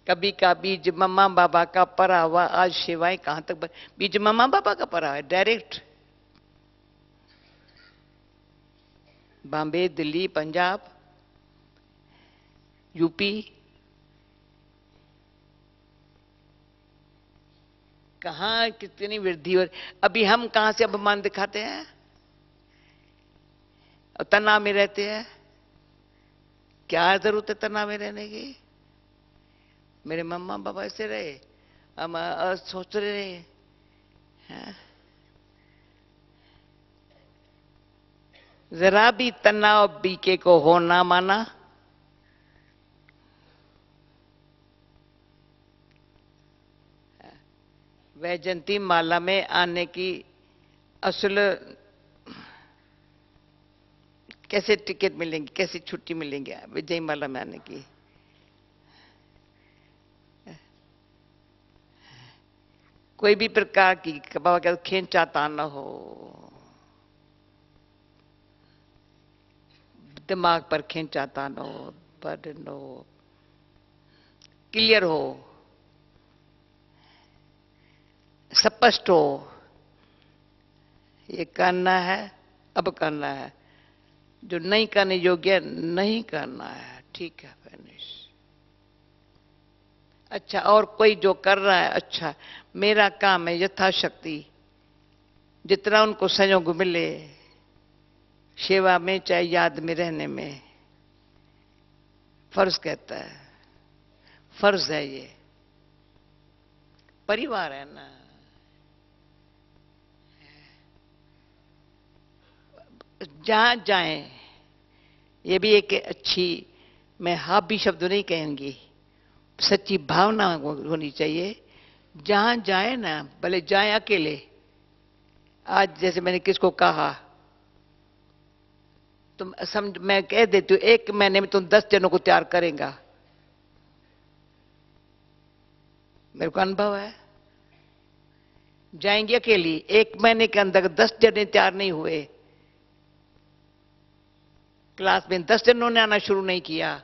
कभी का बीज मम्मा बाबा का परा हुआ, आज सेवाएं कहां तक बीज मम्मा बाबा का परा है डायरेक्ट। बॉम्बे, दिल्ली, पंजाब, यूपी, कहां कितनी वृद्धि हो। अभी हम कहां से अभिमान दिखाते हैं और तनाव में रहते हैं। क्या जरूरत है तनाव में रहने की? मेरे मम्मा पापा ऐसे रहे, हम सोच रहे हैं। जरा भी तनाव बीके को हो ना माना। वैजंती माला में आने की असल कैसे टिकट मिलेंगी, कैसे छुट्टी मिलेंगी विजय माला में आने की? कोई भी प्रकार की बाबा का खींचाता न हो, दिमाग पर खींचाता न हो, बर्डन हो, क्लियर हो, स्पष्ट हो, ये करना है, अब करना है, जो नहीं करने योग्य नहीं करना है, ठीक है फिनिश। अच्छा और कोई जो कर रहा है, अच्छा मेरा काम है यथाशक्ति जितना उनको संयोग मिले सेवा में, चाहे याद में रहने में, फर्ज कहता है, फर्ज है, ये परिवार है ना। जहां जाएं, ये भी एक अच्छी, मैं हाबी शब्द नहीं कहेंगी, सच्ची भावना होनी चाहिए। जहां जाए ना, भले जाए अकेले। आज जैसे मैंने किसको कहा, तुम समझ, मैं कह देती हूं 1 महीने में तुम 10 जनों को तैयार करेगा, मेरे को अनुभव है। जाएंगे अकेली, 1 महीने के अंदर 10 जने तैयार नहीं हुए, क्लास में 10 जनों ने आना शुरू नहीं किया,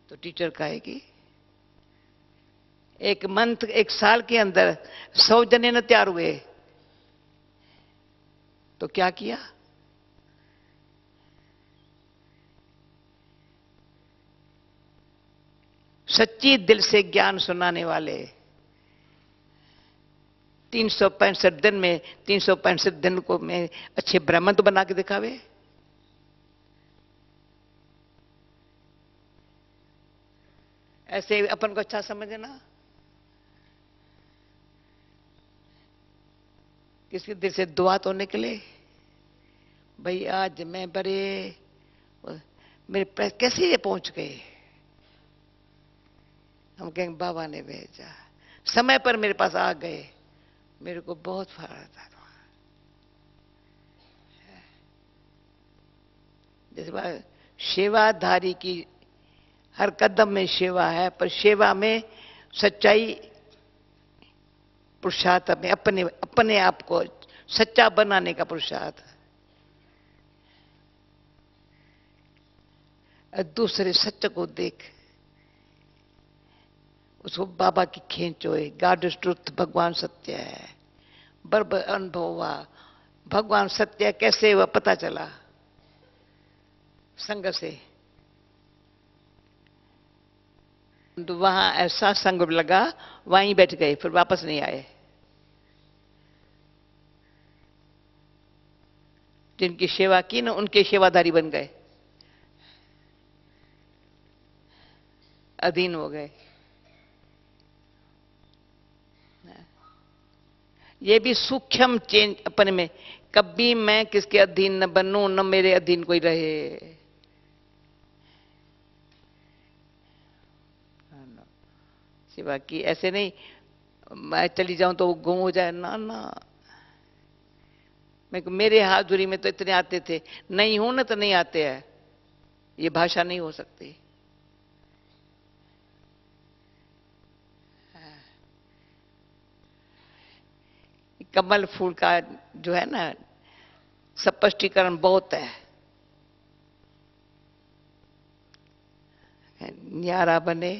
तो टीचर कहेगी एक मंथ, एक साल के अंदर 100 जने न तैयार हुए तो क्या किया? सच्ची दिल से ज्ञान सुनाने वाले 365 दिन में 365 दिन को में अच्छे ब्राह्मण तो बना के दिखावे। ऐसे अपन को अच्छा समझना, किसी दिल से दुआ तो निकले, भाई आज मैं बड़े मेरे पैर कैसे ये पहुंच गए? हम कहेंगे बाबा ने भेजा, समय पर मेरे पास आ गए, मेरे को बहुत फायदा था। जैसे सेवाधारी की हर कदम में सेवा है, पर सेवा में सच्चाई पुरुषार्थ में अपने आप को सच्चा बनाने का पुरुषार्थ, दूसरे सत्य को देख उसको बाबा की खींच होए। गॉड इज ट्रुथ, भगवान सत्य है। बर्ब अनुभव हुआ भगवान सत्य है, कैसे हुआ पता चला? संग से। तो वहां ऐसा संग लगा, वहीं बैठ गए, फिर वापस नहीं आए। जिनकी सेवा की ना उनके सेवाधारी बन गए, अधीन हो गए। ये भी सूक्ष्म चेंज अपने में, कभी मैं किसके अधीन न बनूं, न मेरे अधीन कोई रहे। सेवा की ऐसे नहीं मैं चली जाऊं तो वो गुम हो जाए, ना ना। मेरे हाजुरी में तो इतने आते थे, नहीं हूं ना तो नहीं आते हैं, ये भाषा नहीं हो सकती। कमल फूल का जो है ना स्पष्टीकरण बहुत है। न्यारा बने,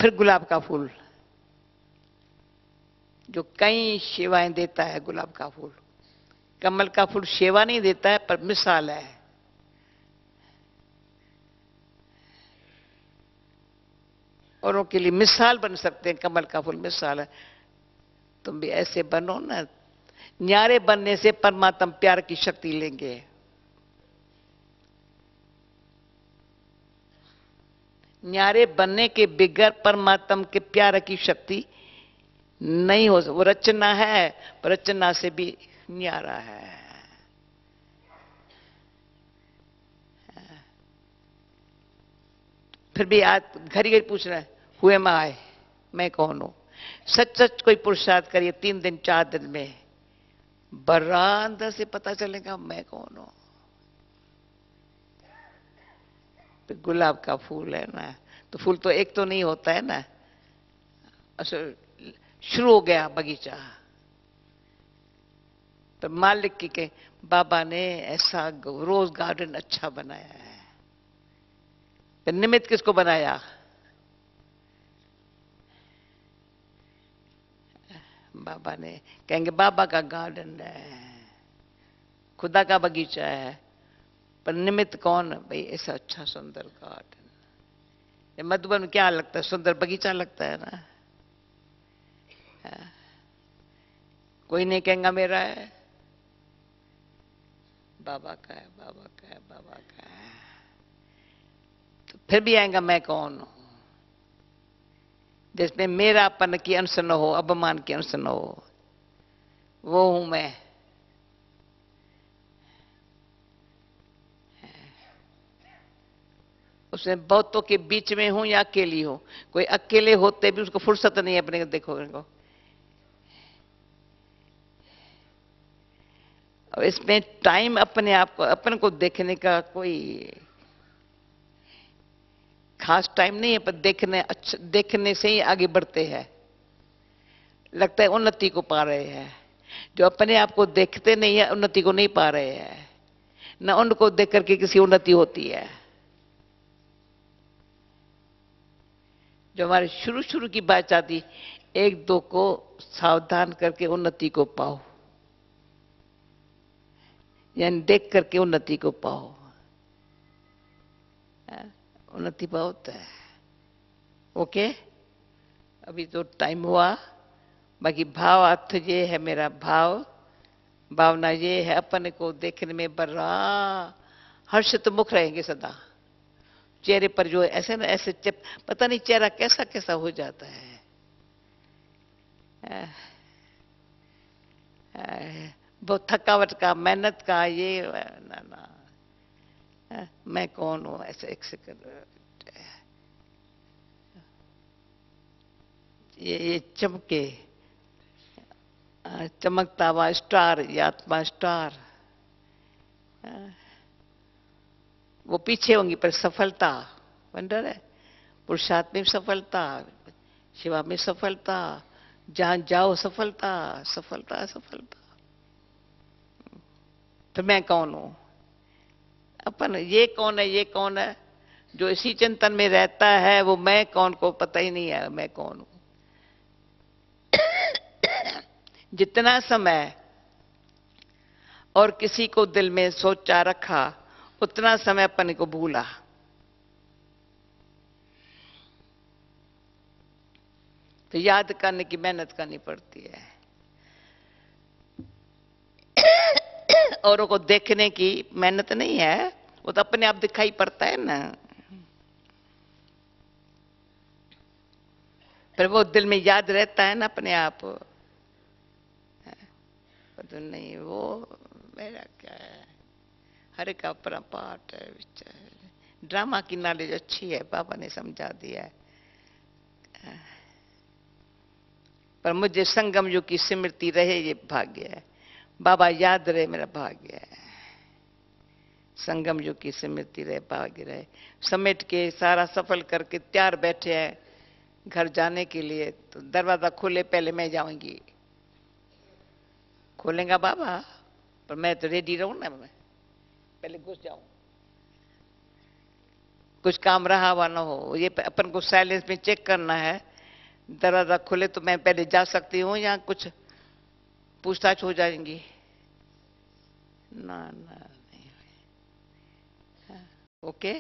फिर गुलाब का फूल जो कई सेवाएं देता है। गुलाब का फूल, कमल का फूल सेवा नहीं देता है पर मिसाल है। औरों के लिए मिसाल बन सकते हैं, कमल का फूल मिसाल है। तुम भी ऐसे बनो ना, न्यारे बनने से परमात्मा प्यार की शक्ति लेंगे। न्यारे बनने के बिगैर परमात्मा के प्यार की शक्ति नहीं हो। वो रचना है, पर रचना से भी न्यारा है। फिर भी आज घर ही पूछ रहा है हुए मैं आए, मैं कौन हूं? सच सच कोई पुरुषार्थ करिए 3 दिन 4 दिन में बर्रा अंदर से पता चलेगा मैं कौन हूं। तो गुलाब का फूल है ना, तो फूल तो एक तो नहीं होता है ना। शुरू हो गया बगीचा, तो मालिक की के बाबा ने ऐसा रोज गार्डन अच्छा बनाया है। तो निमित्त किसको बनाया? बाबा ने। कहेंगे बाबा का गार्डन है, खुदा का बगीचा है, पर निमित्त कौन? भाई ऐसा अच्छा सुंदर गार्डन। मधुबन में क्या लगता है? सुंदर बगीचा लगता है ना। कोई नहीं कहेगा मेरा है, बाबा का है, बाबा का है, बाबा का है। तो फिर भी आएगा मैं कौन हूं, जिसमें मेरापन की अंश न हो, अपमान की अंश न हो, वो हूं मैं। उसमें बहुतों के बीच में हूं या अकेली हूं। कोई अकेले होते भी उसको फुर्सत नहीं है अपने को देखो इनको। और इसमें टाइम अपने आप को अपन को देखने का कोई खास टाइम नहीं है, पर देखने से ही आगे बढ़ते हैं। लगता है उन्नति को पा रहे हैं। जो अपने आप को देखते नहीं है उन्नति को नहीं पा रहे हैं, न उनको देख करके किसी उन्नति होती है। जो हमारे शुरू शुरू की बात आती, एक दो को सावधान करके उन्नति को पाओ, यानी देख करके उन्नति को पाओ। उन्नति बहुत है। ओके, अभी तो टाइम हुआ। बाकी भाव अर्थ ये है, मेरा भाव भावना ये है, अपने को देखने में बड़ा हर्षित मुख रहेंगे सदा। चेहरे पर जो ऐसे ना ऐसे पता नहीं चेहरा कैसा कैसा हो जाता है। बहुत थकावट का, मेहनत का, ये ना ना, मैं कौन हूं ऐसे एक सेकंड। ये चमके, चमकता हुआ स्टार, ये आत्मा स्टार, वो पीछे होंगी पर सफलता वंडर है। पुरुषार्थ में सफलता, सेवा में सफलता, जहां जाओ सफलता सफलता सफलता। तो मैं कौन हूं? अपन ये कौन है, ये कौन है? जो इसी चिंतन में रहता है वो मैं कौन को पता ही नहीं है मैं कौन हूं। जितना समय और किसी को दिल में सोचा रखा, उतना समय अपन को भूला। तो याद करने की मेहनत करनी पड़ती है। औरों को देखने की मेहनत नहीं है, वो तो अपने आप दिखाई पड़ता है ना। पर वो दिल में याद रहता है ना अपने आप। तो नहीं, वो मेरा क्या है, हर एक अपना पार्ट है। ड्रामा की नॉलेज अच्छी है, बाबा ने समझा दिया है। पर मुझे संगम युग की स्मृति रहे, ये भाग्य है। बाबा याद रहे, मेरा भाग्य है। संगम युग की स्मृति रहे, भाग्य रहे। समेट के सारा सफल करके तैयार बैठे हैं घर जाने के लिए। तो दरवाजा खोले पहले मैं जाऊंगी। खोलेगा बाबा, पर मैं तो रेडी रहूं ना, मैं पहले घुस जाऊं। कुछ काम रहा हुआ ना हो, ये अपन को साइलेंस में चेक करना है। दरवाजा खुले तो मैं पहले जा सकती हूँ या कुछ पूछताछ हो जाएंगी? ना ना नहीं। ओके।